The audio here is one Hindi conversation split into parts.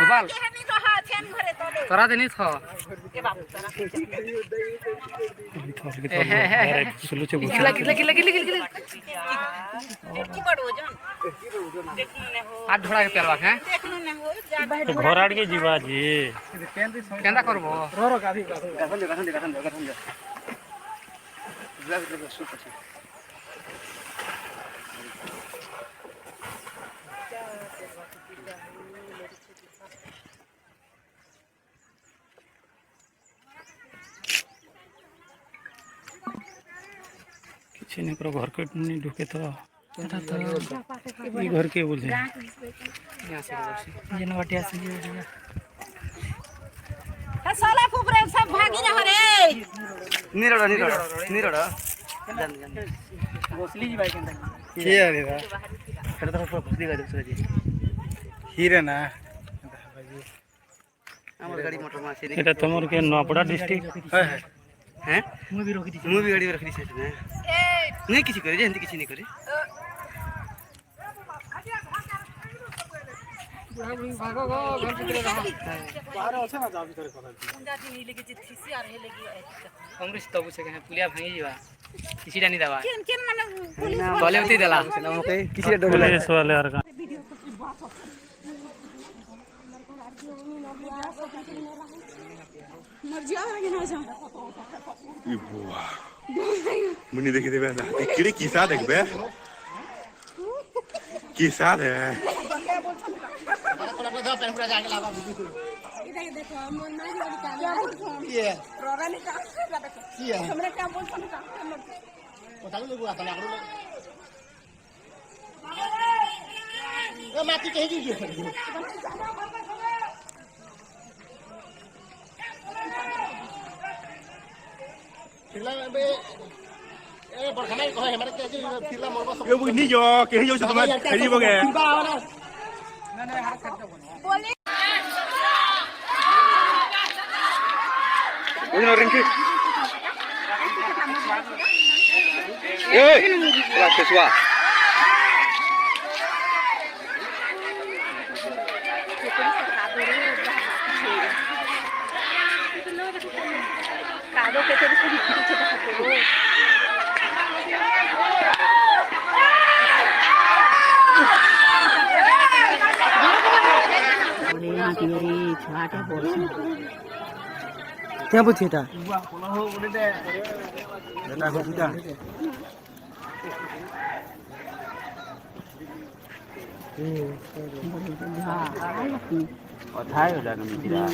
दुबाल तोरा देनी थो किला किला किला किला किला आठ ढोड़ा के पेलवा हैं घर आड़ के जीवा जी केंदा करबो रो गाधी गाथन दे किसी ने करो घर के नहीं ढुके तो ये घर के बोले यहां से जनवटिया से साला कुबरे सब भागी रह रे निरड़ा घोसली जी भाई के के आरे रा खड़ा तो घोसली का दूसरा जी हीरे ना हमर गाड़ी मोटर में से एटा तमर के नोपड़ा डिस्ट्रिक्ट हैं मु भी गाड़ी रख दी से नहीं किसी करे जे किसी नहीं करे भागो गो घर भीतर रहा बाहर আছে না যা ভিতরে কথা मुंडा दिन लेके जे थीसी आ रहे लगी कांग्रेस तो पूछे के पुलिया भांगी जीवा किसी डानी दवा केन माने पुलिस तले उती देला ओके किसी डर पुलिस वाले और का मर जा लगे ना जा मुन्नी देखी देबे ना किड़े किसा देखबे किसा है देखो मन नहीं लगी क्या ये रोरा ने काम कर रहा है हमरा क्या बोल सकते काम पता नहीं लगा तला करो ए माटी कहीं जी फिरला बे ए बरखना कहे हमरा के फिरला मोरबा सब ये बुनी जो के जो तुम खरी बगे नहीं हाथ कर दो बोले उन रिंकी ए राक्षसवा कादो के तेरे से पीछे भागते हो बोले यहाँ की मेरी छाटे बोल क्या पूछे था बेटा को पूछा और थाई हो जाना मिला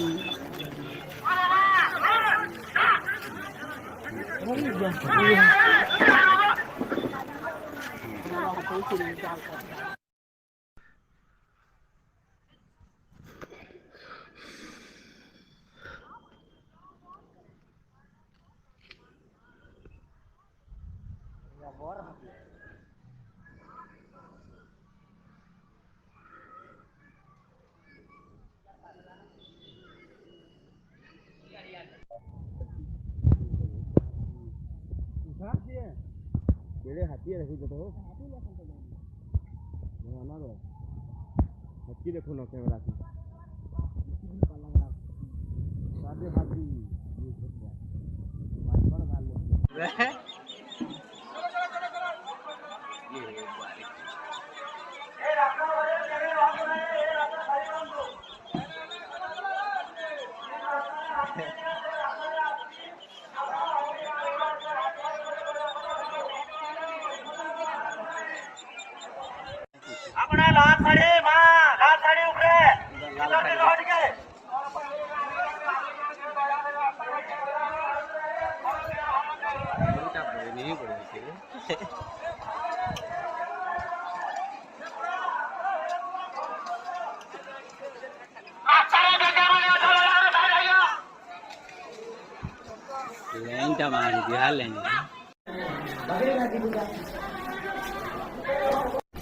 बेड़े हाथी रखी तो ना रो हाथी देखो ना कैमरा की सादे हाथी ये घुस गया मार डाल ले अपना लाल साड़ी ऊपरे लौट के नहीं पड़ेगी लेंटा मार दिया लेंटा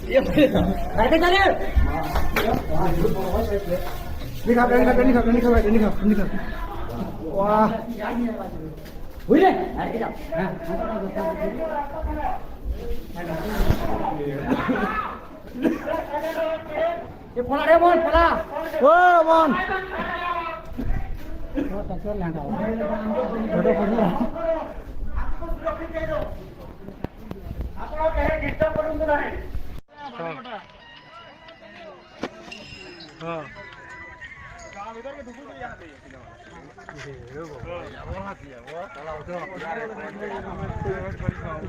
ये अरे चले निखा वाह हुई रे अरे जा हां ଏ ପଳାରେ ମନ ପଳା ଓ ମନ ଟଚର ଲ୍ୟାଣ୍ଡ ଫଟୋ ଫଟୋ ଆପଣ କେହି ଡିଷ୍ଟର୍ବ କରନ୍ତୁ ନାହିଁ।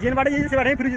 ଯେନ୍ ବାଟେ ଯାଇଛେ ସେ ବାଟେ ଫିରୁଛି